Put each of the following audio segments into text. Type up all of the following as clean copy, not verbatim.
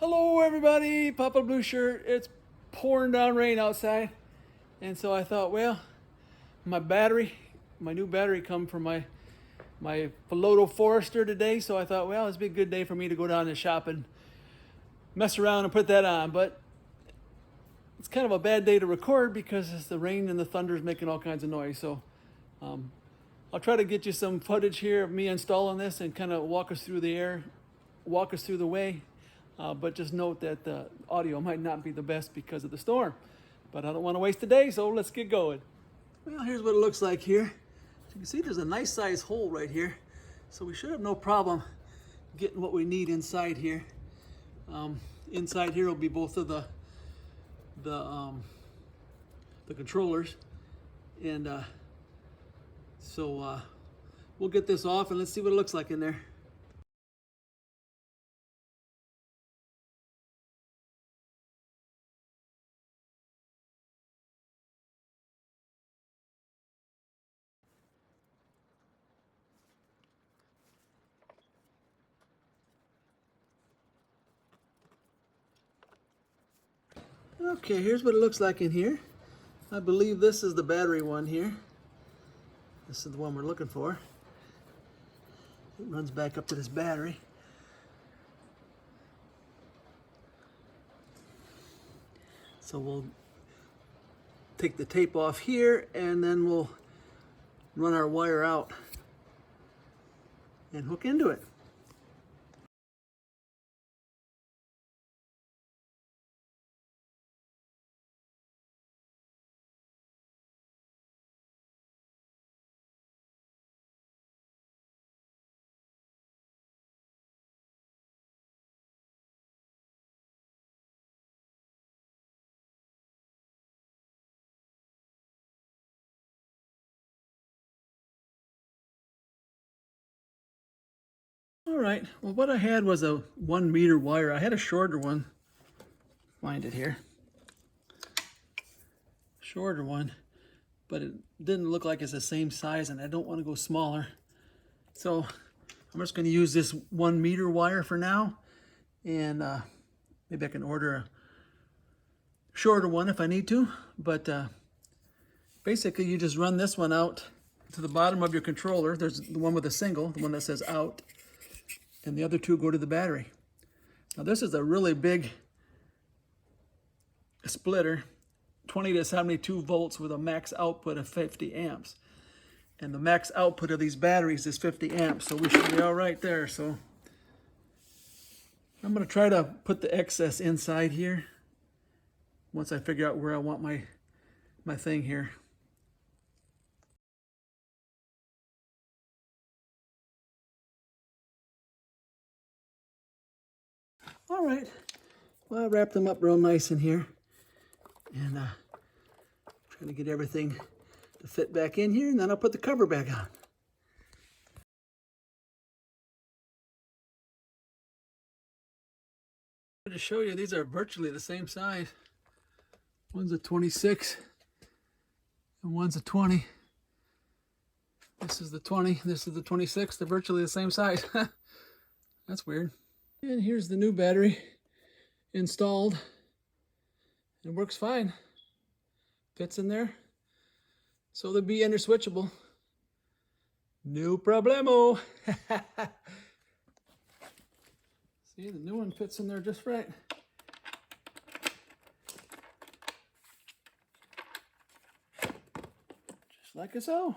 Hello everybody, Papa Blue Shirt. It's pouring down rain outside. And so I thought, well, my new battery come from my Philodo Forester today. So I thought, well, it's be a good day for me to go down and shop and mess around and put that on. But it's kind of a bad day to record because it's the rain and the thunder is making all kinds of noise. So um, I'll try to get you some footage here of me installing this and kind of walk us through the way. But just note that the audio might not be the best because of the storm. But I don't want to waste the day, so let's get going. Well, here's what it looks like here. As you can see, there's a nice size hole right here. So we should have no problem getting what we need inside here. Inside here will be both of the controllers. And so we'll get this off and let's see what it looks like in there. Okay, here's what it looks like in here. I believe this is the battery one here. This is the one we're looking for. It runs back up to this battery. So we'll take the tape off here and then we'll run our wire out and hook into it. All right, well what I had was a 1 meter wire. I had a shorter one, find it here. Shorter one, but it didn't look like it's the same size and I don't want to go smaller. So I'm just going to use this 1 meter wire for now, and maybe I can order a shorter one if I need to. But basically you just run this one out to the bottom of your controller. There's the one with a single, the one that says out, and the other two go to the battery. Now this is a really big splitter, 20 to 72 volts with a max output of 50 amps. And the max output of these batteries is 50 amps, so we should be all right there. So I'm going to try to put the excess inside here once I figure out where I want my thing here. All right, well, I wrapped them up real nice in here, and trying to get everything to fit back in here, and then I'll put the cover back on. To show you, these are virtually the same size. One's a 26 and one's a 20. This is the 20, this is the 26. They're virtually the same size. That's weird. And here's the new battery installed. It works fine. Fits in there. So they'll be interswitchable. No problemo. See, the new one fits in there just right. Just like so.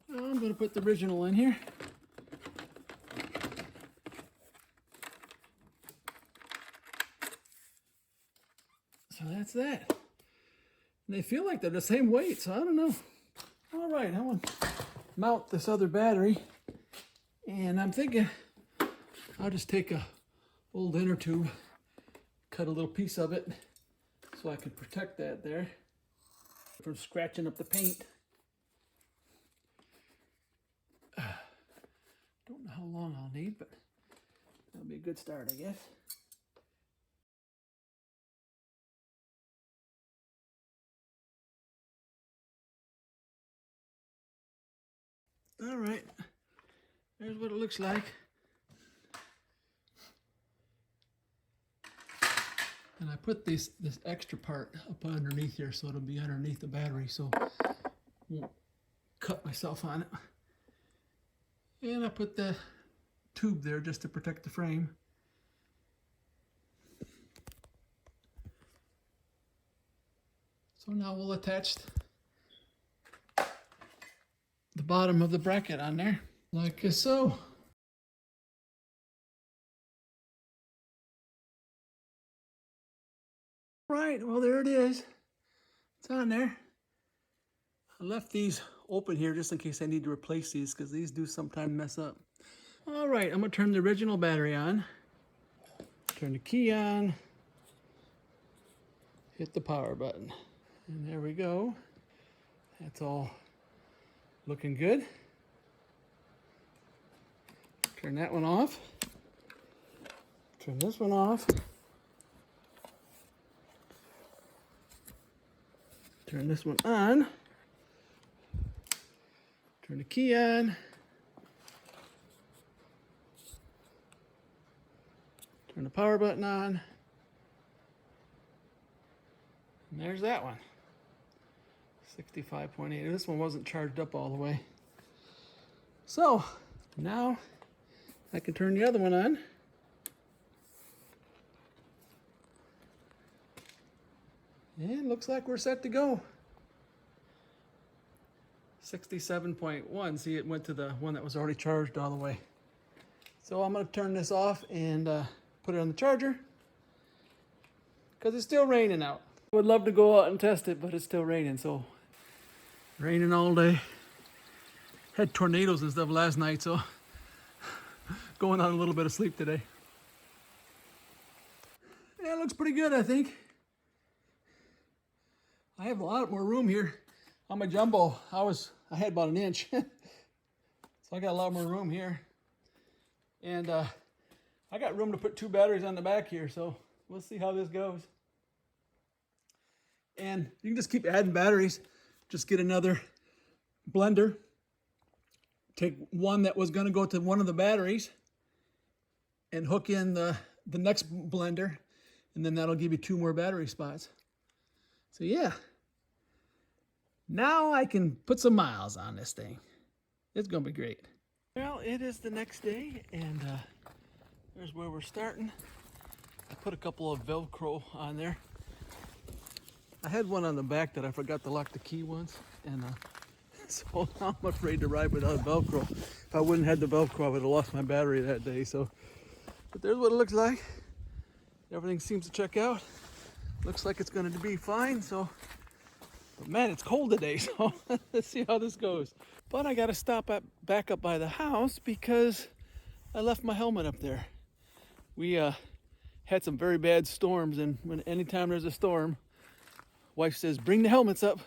Well, I'm going to put the original in here. So that's that. And they feel like they're the same weight, so I don't know. All right, I want to mount this other battery. And I'm thinking I'll just take a old inner tube, cut a little piece of it so I can protect that there from scratching up the paint. Don't know how long I'll need, but that'll be a good start, I guess. All right, there's what it looks like. And I put this extra part up underneath here so it'll be underneath the battery so I won't cut myself on it. And I put the tube there just to protect the frame. So now we'll attach the bottom of the bracket on there, like so. Right, well there it is. It's on there. I left these open here just in case I need to replace these because these do sometimes mess up. All right, I'm gonna turn the original battery on. Turn the key on. Hit the power button. And there we go. That's all looking good. Turn that one off. Turn this one off. Turn this one on. Turn the key on. Turn the power button on. And there's that one. 65.8. This one wasn't charged up all the way. So now I can turn the other one on. And looks like we're set to go. 67.1. See, it went to the one that was already charged all the way. So I'm going to turn this off and put it on the charger because it's still raining out. I would love to go out and test it, but it's still raining. So raining all day. Had tornadoes and stuff last night, so going on a little bit of sleep today. Yeah, it looks pretty good, I think. I have a lot more room here on my jumbo. I had about an inch, so I got a lot more room here. And I got room to put 2 batteries on the back here, so we'll see how this goes. And you can just keep adding batteries. Just get another blender. Take one that was going to go to one of the batteries and hook in the next blender, and then that'll give you 2 more battery spots. So yeah, now I can put some miles on this thing. It's gonna be great. Well, it is the next day, and there's where we're starting. I put a couple of Velcro on there. I had one on the back that I forgot to lock the key once, and so now I'm afraid to ride without Velcro. If I wouldn't have had the Velcro, I would have lost my battery that day. So, but there's what it looks like. Everything seems to check out. Looks like it's going to be fine. So, but man, it's cold today. So let's see how this goes. But I got to stop back up by the house because I left my helmet up there. We had some very bad storms, and anytime there's a storm, wife says, bring the helmets up.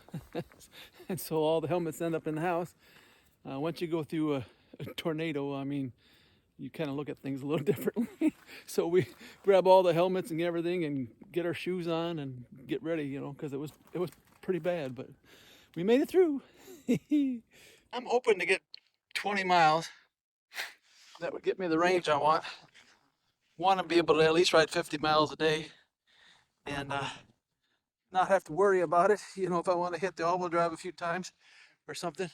And so all the helmets end up in the house. Once you go through a tornado, I mean, you kind of look at things a little differently. So we grab all the helmets and everything and get our shoes on and get ready, you know, because it was pretty bad, but we made it through. I'm hoping to get 20 miles. That would get me the range I want. Want to be able to at least ride 50 miles a day and not have to worry about it. You know, if I want to hit the all-wheel drive a few times or something,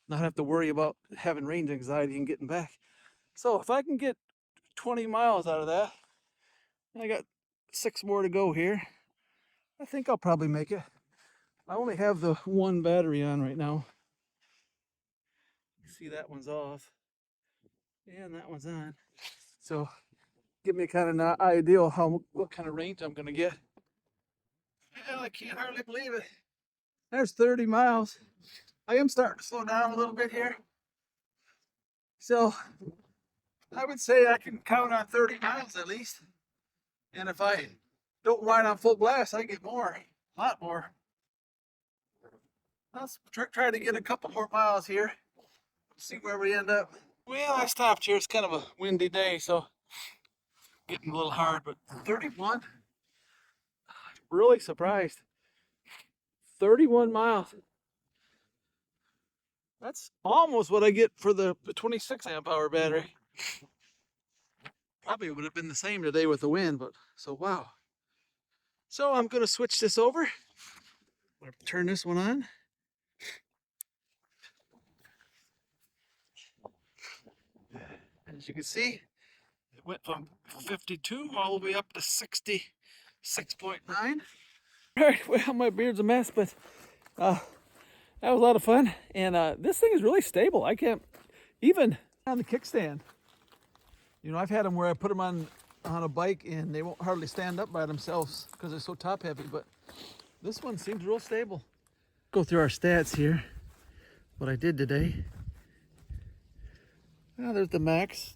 not have to worry about having range anxiety and getting back. So if I can get 20 miles out of that, I got 6 more to go here. I think I'll probably make it. I only have the 1 battery on right now. See, that one's off. And that one's on. So give me kind of an idea what kind of range I'm gonna get. Well, I can't hardly believe it. There's 30 miles. I am starting to slow down a little bit here. So I would say I can count on 30 miles at least. And if I don't ride on full blast, I get more, a lot more. Let's try to get a couple more miles here. See where we end up. Well, I stopped here. It's kind of a windy day, so getting a little hard, but 31. Really surprised. 31 miles. That's almost what I get for the 26 amp hour battery. Probably would have been the same today with the wind, but so wow. So I'm going to switch this over. I'm going to turn this one on. As you can see, it went from 52 all the way up to 66.9. All right, well, my beard's a mess, but that was a lot of fun. And this thing is really stable. I can't even on the kickstand. You know, I've had them where I put them on a bike and they won't hardly stand up by themselves because they're so top heavy, but this one seems real stable. Go through our stats here. What I did today. Well, there's the max,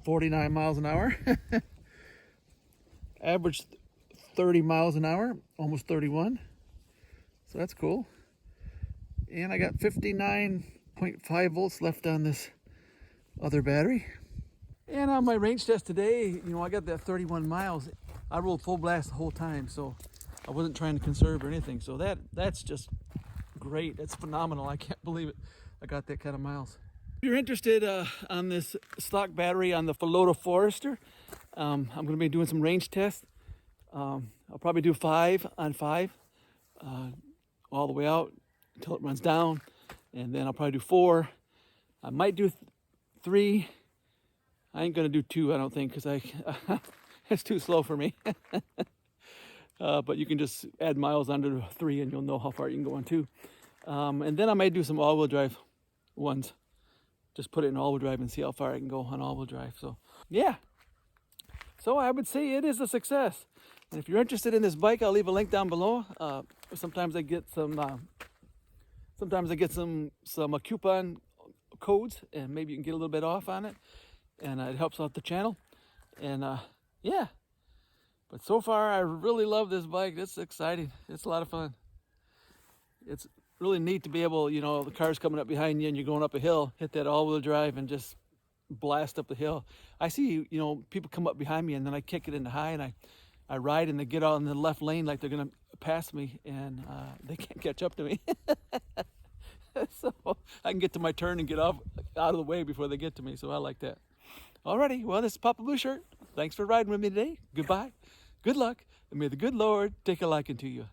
49 miles an hour. Average 30 miles an hour, almost 31. So that's cool. And I got 59.5 volts left on this other battery. And on my range test today, you know, I got that 31 miles. I rolled full blast the whole time, so I wasn't trying to conserve or anything. So that's just great. That's phenomenal. I can't believe it. I got that kind of miles. If you're interested on this stock battery on the Philodo Forester, I'm going to be doing some range tests. I'll probably do 5 on 5 all the way out until it runs down, and then I'll probably do 4. I might do 3. I ain't gonna do 2, I don't think, because it's too slow for me. But you can just add miles under 3 and you'll know how far you can go on 2. And then I might do some all-wheel drive ones. Just put it in all-wheel drive and see how far I can go on all-wheel drive. So yeah, so I would say it is a success. And if you're interested in this bike, I'll leave a link down below. Sometimes I get some coupon codes, and maybe you can get a little bit off on it, and it helps out the channel. And yeah, but so far I really love this bike. It's exciting. It's a lot of fun. It's really neat to be able, you know, the car's coming up behind you and you're going up a hill, hit that all-wheel drive and just blast up the hill. I see, you know, people come up behind me and then I kick it into high and I ride and they get out in the left lane like they're gonna pass me, and they can't catch up to me. So I can get to my turn and get out of the way before they get to me. So I like that. Alrighty, well, this is Papa Blue Shirt. Thanks for riding with me today. Goodbye, good luck, and may the good Lord take a liking to you.